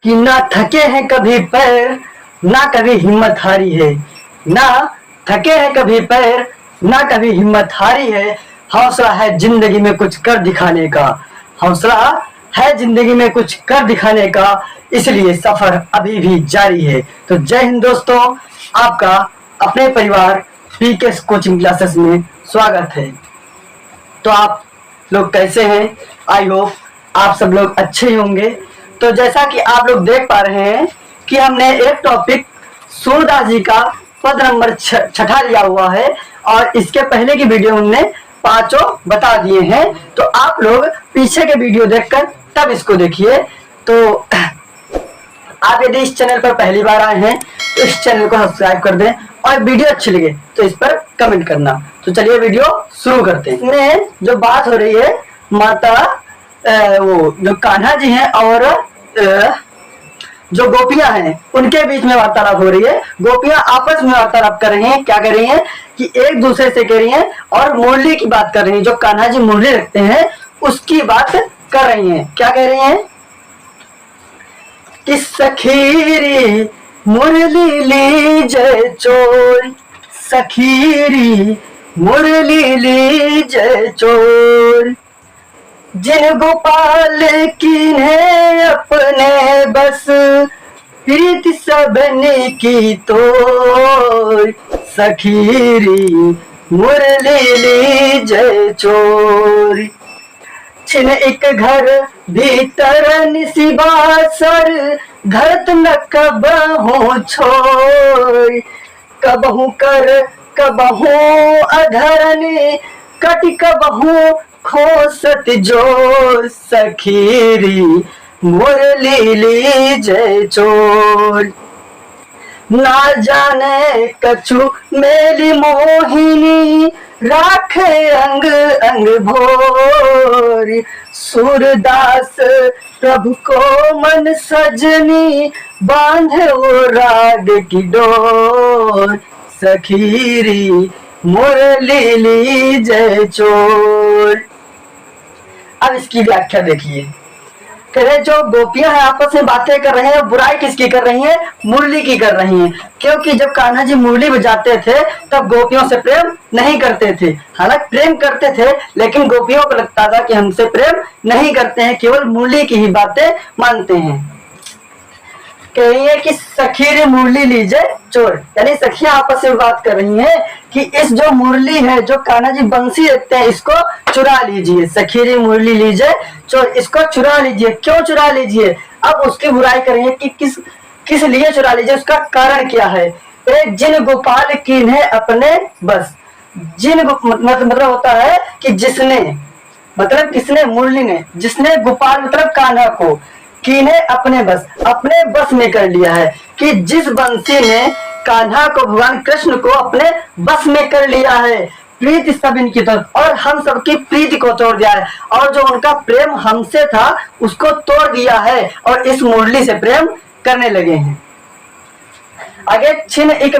कि ना थके हैं कभी पैर, ना कभी हिम्मत हारी है। ना थके हैं कभी पैर, ना कभी हिम्मत हारी है। हौसला है जिंदगी में कुछ कर दिखाने का। हौसला है जिंदगी में कुछ कर दिखाने का, इसलिए सफर अभी भी जारी है। तो जय हिंद दोस्तों, आपका अपने परिवार पीके कोचिंग क्लासेस में स्वागत है। तो आप लोग कैसे हैं? आई होप आप सब लोग अच्छे ही होंगे। तो जैसा कि आप लोग देख पा रहे हैं कि हमने एक टॉपिक सूरदास जी का पद नंबर 6 लिया हुआ है और इसके पहले की वीडियो हमने 5 बता दिए हैं। तो आप लोग पीछे के वीडियो देखकर तब इसको देखिए। तो आप यदि इस चैनल पर पहली बार आए हैं तो इस चैनल को सब्सक्राइब कर दें और वीडियो अच्छी लगे तो इस पर कमेंट करना। तो चलिए वीडियो शुरू करते हैं। इसमें जो बात हो रही है माता वो जो कान्हा जी हैं और जो गोपियां हैं उनके बीच में वार्तालाप हो रही है। गोपियां आपस में वार्तालाप कर रही हैं। क्या कर रही हैं कि एक दूसरे से कह रही हैं और मुरली की बात कर रही हैं। जो कान्हा जी मुरली रखते हैं उसकी बात कर रही हैं। क्या कह रही हैं कि सखीरी मुरली लीजय चोर, सखीरी मुरली लीजय चोर। जिन गोपाल कीन्हे अपने बस, प्रीति सबने की तोर। सखीरी मुरली लीजय चोर। छिन एक घर भीतर निशिबासर, घरत न कबहू छोर। कबहू कर कबहू अधरनी, कटि कबहू खोसत जोर। सखीरी मुरली लीजय चोर। ना जाने कछु मेली मोहिनी, राखे अंग अंग भोर। सूरदास प्रभु को मन सजनी, बांधे वो राग की डोर। सखीरी मुरली लीजय चोर। अब इसकी व्याख्या देखिए। कह रहे जो गोपियां हैं आपस में बातें कर रहे हैं, बुराई किसकी कर रही हैं? मुरली की कर रही हैं। क्योंकि जब कान्हा जी मुरली बजाते थे तब गोपियों से प्रेम नहीं करते थे। हालांकि प्रेम करते थे लेकिन गोपियों को लगता था कि हमसे प्रेम नहीं करते हैं, केवल मुरली की ही बातें मानते हैं। कह रही है कि सखीरी मुरली लीजय चोर, यानी सखियां आपस में बात कर रही हैं कि इस जो मुरली है, जो कान्हा जी बंसी रखते हैं, इसको चुरा लीजिए। सखीरी मुरली लीजय चोर, इसको चुरा लीजिए। क्यों चुरा लीजिए? अब उसकी बुराई करेंगे कि किस लिए चुरा लीजिए, उसका कारण क्या है। जिन गोपाल कीन्हे अपने बस। जिन मतलब होता है कि जिसने, मतलब किसने? मुरली ने। जिसने गोपाल मतलब कान्हा को, कीन्हे अपने बस में कर लिया है। कि जिस बंसी ने कान्हा को, भगवान कृष्ण को अपने बस में कर लिया है। प्रीति सब इनकी तरफ, और हम सबकी प्रीति को तोड़ दिया है। और जो उनका प्रेम हमसे था उसको तोड़ दिया है और इस मुरली से प्रेम करने लगे हैं। आगे छिन एक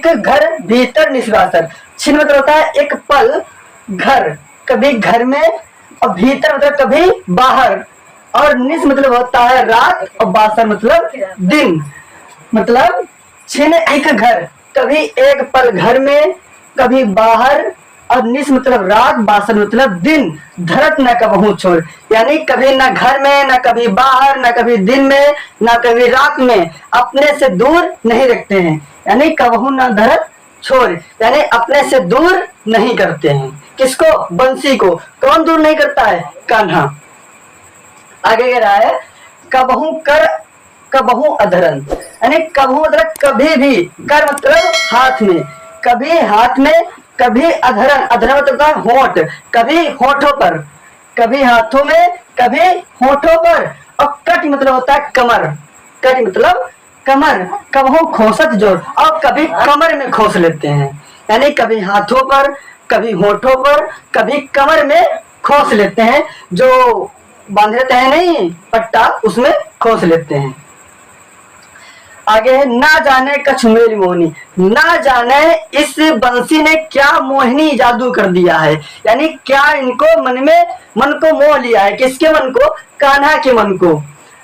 घर भीतर निश्वासर। छिन मतलब होता है एक पल, घर कभी घर में, और भीतर मतलब कभी बाहर, और निस मतलब होता है रात, और बासर मतलब दिन। मतलब छिन एक घर, कभी एक पल घर में, कभी बाहर, और निस मतलब रात, बासर मतलब दिन। धरत न कबहू छोड़, यानी कभी न घर में, न कभी बाहर, न कभी दिन में, न कभी रात में अपने से दूर नहीं रखते हैं। यानी कबहू न धरत छोड़, यानी अपने से दूर नहीं करते हैं। किसको? बंसी को। कौन दूर नहीं करता है? कान्हा। आगे कह रहा है कबहू कर कबहू अधरन, यानी कबहू मतलब कभी भी, कर मतलब हाथ में, कभी हाथ में, कभी अधरन, अधरन मतलब होठ, कभी होठों पर, कभी हाथों में, कभी होठों पर। और कट मतलब होता है कमर, कट मतलब कमर। कबहू खोसत जोर, और कभी कमर में खोस लेते हैं। यानी कभी हाथों पर, कभी होठों पर, कभी कमर में खोस लेते हैं। जो बांध लेते हैं नहीं पट्टा, उसमें खोस लेते हैं। आगे है ना जाने कछुमेल मोहिनी। ना जाने इस बंसी ने क्या मोहिनी जादू कर दिया है, यानी क्या इनको मन को मोह लिया है। किसके मन को? कान्हा के मन को।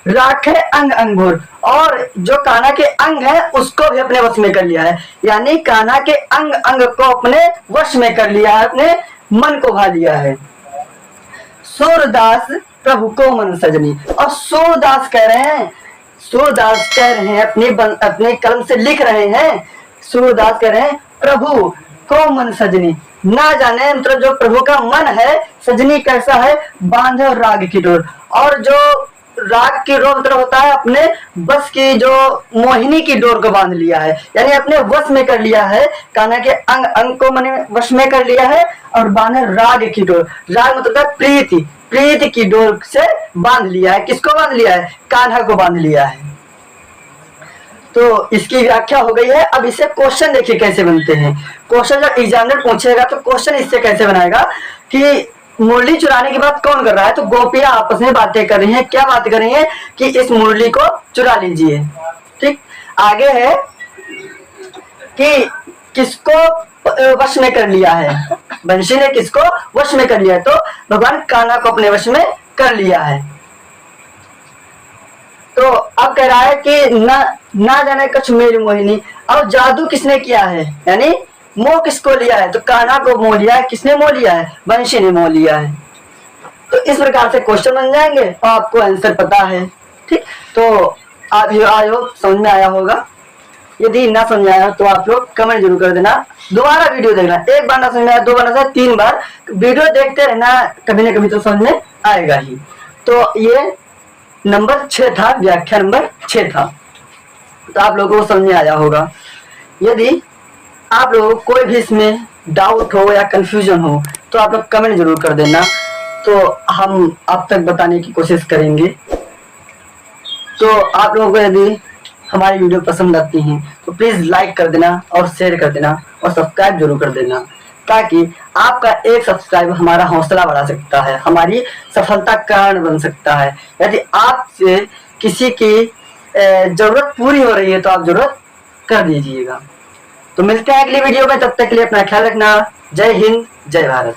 राखे अंग अंग भोर, और जो कान्हा के अंग है उसको भी अपने वश में कर लिया है, यानी कान्हा के अंग अंग को अपने वश में कर लिया है, अपने मन को भा लिया है। सूरदास प्रभु को मन सजनी, और सूरदास कह रहे हैं, सूरदास कह रहे हैं अपने कलम से लिख रहे हैं, सूरदास कह रहे हैं प्रभु को मन सजनी, ना जाने मतलब जो प्रभु का मन है सजनी कैसा है, बांधे और राग की डोर, और जो राग की डोर मतलब होता है अपने बस की, जो मोहिनी की डोर को बांध लिया है, यानी अपने वश में कर लिया है, कान्हा के अंग अंग को मन वश में कर लिया है, और बांधे राग की डोर, राग मतलब है प्रीति, प्रीति की डोर से बांध लिया है। किसको बांध लिया है? कान्हा को बांध लिया है। तो इसकी व्याख्या हो गई है। अब इसे क्वेश्चन देखिए कैसे बनते हैं। क्वेश्चन जब एग्जामिनर पूछेगा तो क्वेश्चन इससे कैसे बनाएगा कि मुरली चुराने की बात कौन कर रहा है, तो गोपियां आपस में बातें कर रही हैं। क्या बात कर रही हैं? कि इस मुरली को चुरा लीजिए। ठीक, आगे है कि किसको वश में कर लिया है, बंशी ने किसको वश में कर लिया है, तो भगवान कान्हा को अपने वश में कर लिया है। तो अब कह रहा है कि ना जाने कछ मेरी मोहिनी, अब जादू किसने किया है, यानी मोह किसको लिया है, तो कान्हा को मोह लिया है। किसने मोह लिया है? बंशी ने मोह लिया है। तो इस प्रकार से क्वेश्चन बन जाएंगे और आपको आंसर पता है। ठीक, तो आप आयो समझ में आया होगा। यदि ना समझ आया तो आप लोग कमेंट जरूर कर देना, दोबारा वीडियो देखना। एक बार ना समझ में आया, दो बार ना, 3 बार वीडियो देखते रहना, कभी ना कभी तो समझ में आएगा ही। तो ये नंबर 6 था, व्याख्या नंबर 6 था। तो आप लोगों को समझ में आया होगा। यदि आप लोगों को कोई भी इसमें डाउट हो या कंफ्यूजन हो तो आप लोग कमेंट जरूर कर देना, तो हम आप तक बताने की कोशिश करेंगे। तो आप लोगों को यदि हमारी वीडियो पसंद आती है तो प्लीज लाइक कर देना और शेयर कर देना और सब्सक्राइब जरूर कर देना, ताकि आपका एक सब्सक्राइब हमारा हौसला बढ़ा सकता है, हमारी सफलता का कारण बन सकता है। यदि आपसे किसी की जरूरत पूरी हो रही है तो आप जरूरत कर दीजिएगा। तो मिलते हैं अगली वीडियो में, तब तक के लिए अपना ख्याल रखना। जय हिंद, जय भारत।